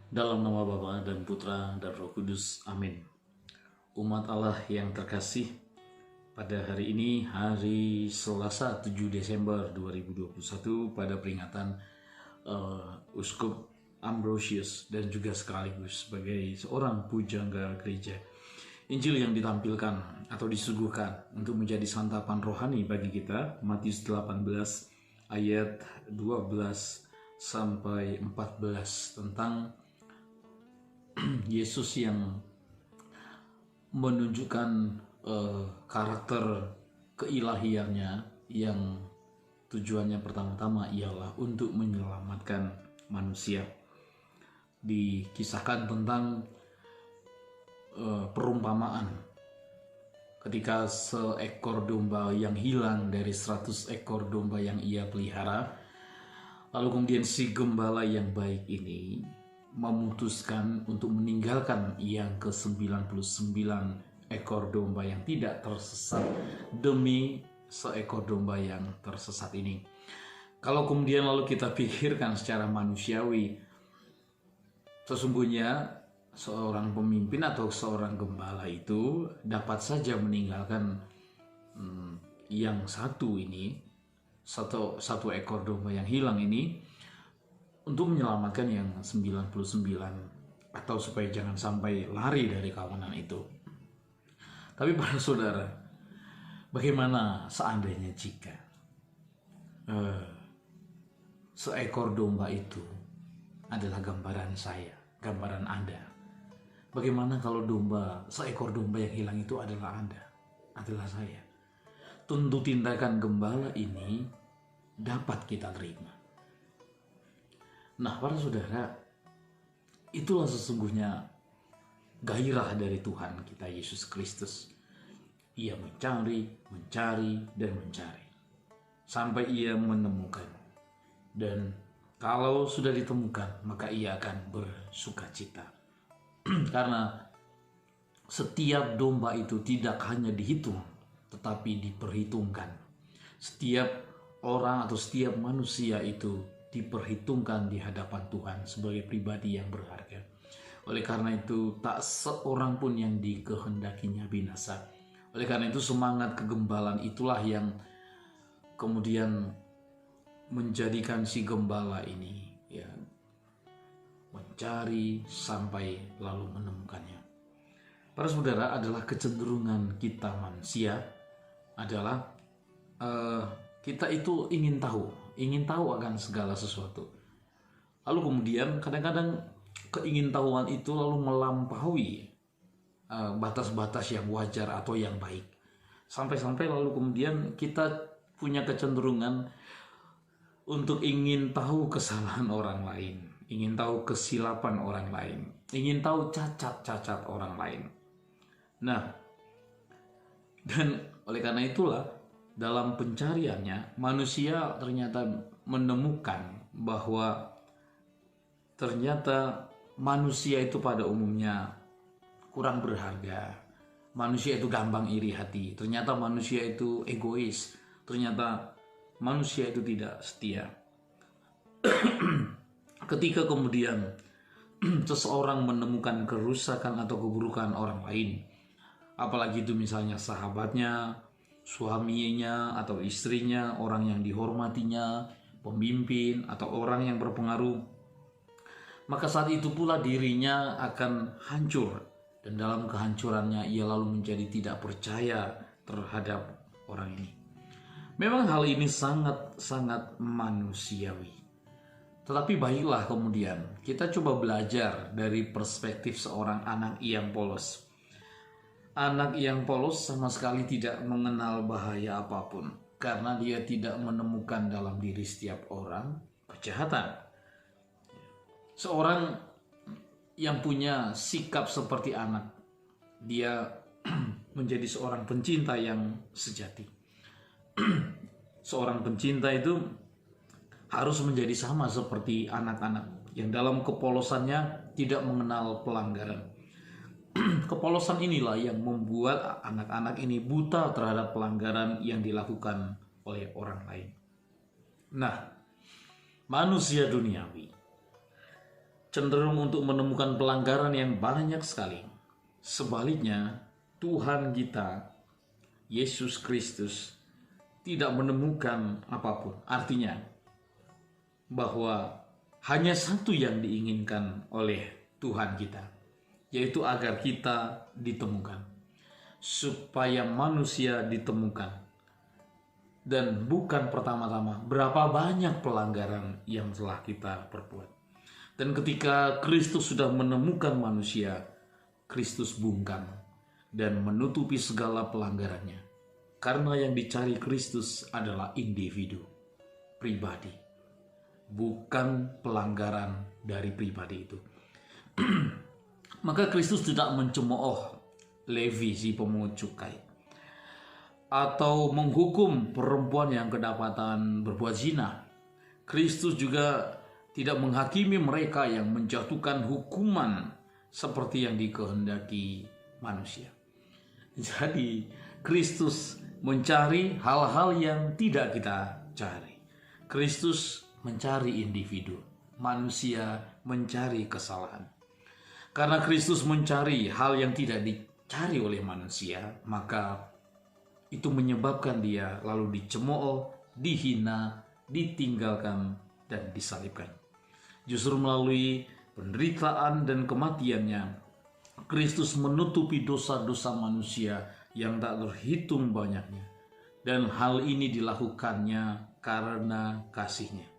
Dalam nama Bapa dan Putra dan Roh Kudus, amin. Umat Allah yang terkasih, pada hari ini, hari Selasa 7 Desember 2021, pada peringatan Uskup Ambrosius dan juga sekaligus sebagai seorang pujangga gereja, Injil yang ditampilkan atau disuguhkan untuk menjadi santapan rohani bagi kita, Matius 18 ayat 12 sampai 14, tentang Yesus yang menunjukkan karakter keilahiannya yang tujuannya pertama-tama ialah untuk menyelamatkan manusia. Dikisahkan tentang perumpamaan ketika seekor domba yang hilang dari 100 ekor domba yang ia pelihara. Lalu kemudian si gembala yang baik ini memutuskan untuk meninggalkan yang ke-99 ekor domba yang tidak tersesat demi seekor domba yang tersesat ini. Kalau kemudian lalu kita pikirkan secara manusiawi, sesungguhnya seorang pemimpin atau seorang gembala itu dapat saja meninggalkan yang satu ini, satu ekor domba yang hilang ini, untuk menyelamatkan yang 99, atau supaya jangan sampai lari dari kawanan itu. Tapi para saudara, bagaimana seandainya jika seekor domba itu adalah gambaran saya, gambaran Anda? Bagaimana kalau seekor domba yang hilang itu adalah Anda, adalah saya? Tentu tindakan gembala ini dapat kita terima. Nah, para saudara, itulah sesungguhnya gairah dari Tuhan kita Yesus Kristus. Ia mencari, dan mencari sampai ia menemukan. Dan kalau sudah ditemukan, maka ia akan bersukacita. Karena setiap domba itu tidak hanya dihitung, tetapi diperhitungkan. Setiap orang atau setiap manusia itu diperhitungkan di hadapan Tuhan sebagai pribadi yang berharga. Oleh karena itu, tak seorang pun yang dikehendakinya binasa. Oleh karena itu, semangat kegembalaan itulah yang kemudian menjadikan si gembala ini mencari sampai lalu menemukannya. Para saudara, adalah kecenderungan kita manusia adalah kita itu ingin tahu akan segala sesuatu. Lalu kemudian kadang-kadang keingintahuan itu lalu melampaui batas-batas yang wajar atau yang baik. Sampai-sampai lalu kemudian kita punya kecenderungan untuk ingin tahu kesalahan orang lain, ingin tahu kesilapan orang lain, ingin tahu cacat-cacat orang lain. Nah, dan oleh karena itulah, dalam pencariannya, manusia ternyata menemukan bahwa ternyata manusia itu pada umumnya kurang berharga. Manusia itu gampang iri hati. Ternyata manusia itu egois. Ternyata manusia itu tidak setia. Ketika kemudian seseorang menemukan kerusakan atau keburukan orang lain, apalagi itu misalnya sahabatnya, suaminya atau istrinya, orang yang dihormatinya, pemimpin atau orang yang berpengaruh, maka saat itu pula dirinya akan hancur, dan dalam kehancurannya ia lalu menjadi tidak percaya terhadap orang ini. Memang hal ini sangat-sangat manusiawi. Tetapi baiklah kemudian kita coba belajar dari perspektif seorang anak yang polos. Anak yang polos sama sekali tidak mengenal bahaya apapun, karena dia tidak menemukan dalam diri setiap orang kejahatan. Seorang yang punya sikap seperti anak, dia menjadi seorang pencinta yang sejati. Seorang pencinta itu harus menjadi sama seperti anak-anak yang dalam kepolosannya tidak mengenal pelanggaran. Kepolosan inilah yang membuat anak-anak ini buta terhadap pelanggaran yang dilakukan oleh orang lain. Nah, manusia duniawi cenderung untuk menemukan pelanggaran yang banyak sekali. Sebaliknya, Tuhan kita, Yesus Kristus, tidak menemukan apapun. Artinya, bahwa hanya satu yang diinginkan oleh Tuhan kita, yaitu agar kita ditemukan, supaya manusia ditemukan. Dan bukan pertama-tama berapa banyak pelanggaran yang telah kita perbuat. Dan ketika Kristus sudah menemukan manusia, Kristus bungkam dan menutupi segala pelanggarannya. Karena yang dicari Kristus adalah individu, pribadi, bukan pelanggaran dari pribadi itu. Maka Kristus tidak mencemooh Levi si pemungut cukai, atau menghukum perempuan yang kedapatan berbuat zina. Kristus juga tidak menghakimi mereka yang menjatuhkan hukuman seperti yang dikehendaki manusia. Jadi Kristus mencari hal-hal yang tidak kita cari. Kristus mencari individu, manusia mencari kesalahan. Karena Kristus mencari hal yang tidak dicari oleh manusia, maka itu menyebabkan dia lalu dicemooh, dihina, ditinggalkan, dan disalibkan. Justru melalui penderitaan dan kematiannya, Kristus menutupi dosa-dosa manusia yang tak terhitung banyaknya. Dan hal ini dilakukannya karena kasih-Nya.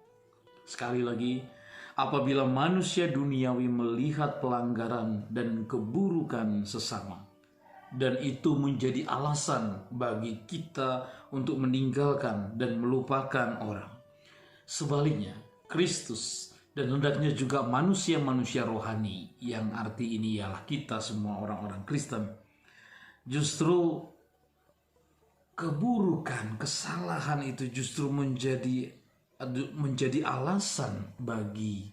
Sekali lagi, apabila manusia duniawi melihat pelanggaran dan keburukan sesama, dan itu menjadi alasan bagi kita untuk meninggalkan dan melupakan orang. Sebaliknya, Kristus dan hendaknya juga manusia-manusia rohani, yang arti ini ialah kita semua orang-orang Kristen, justru keburukan, kesalahan itu justru menjadi alasan bagi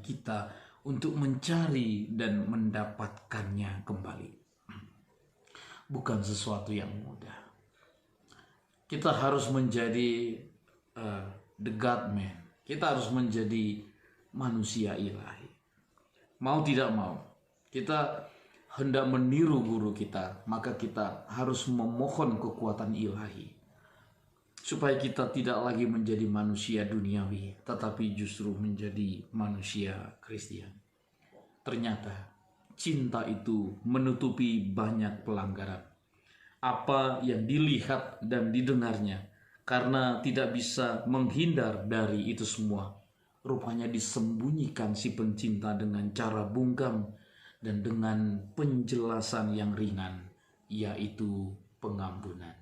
kita untuk mencari dan mendapatkannya kembali. Bukan sesuatu yang mudah. Kita harus menjadi the God man. Kita harus menjadi manusia ilahi. Mau tidak mau, kita hendak meniru guru kita, maka kita harus memohon kekuatan ilahi, supaya kita tidak lagi menjadi manusia duniawi, tetapi justru menjadi manusia Kristiani. Ternyata cinta itu menutupi banyak pelanggaran, apa yang dilihat dan didengarnya, karena tidak bisa menghindar dari itu semua. Rupanya disembunyikan si pencinta dengan cara bungkam dan dengan penjelasan yang ringan, yaitu pengampunan.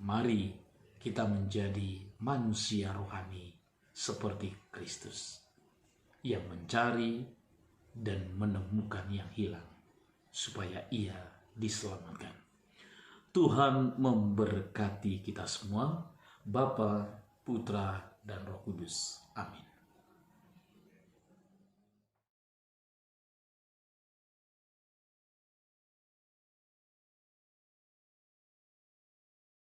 Mari kita menjadi manusia rohani seperti Kristus, yang mencari dan menemukan yang hilang, supaya ia diselamatkan. Tuhan memberkati kita semua, Bapa, Putra, dan Roh Kudus. Amin.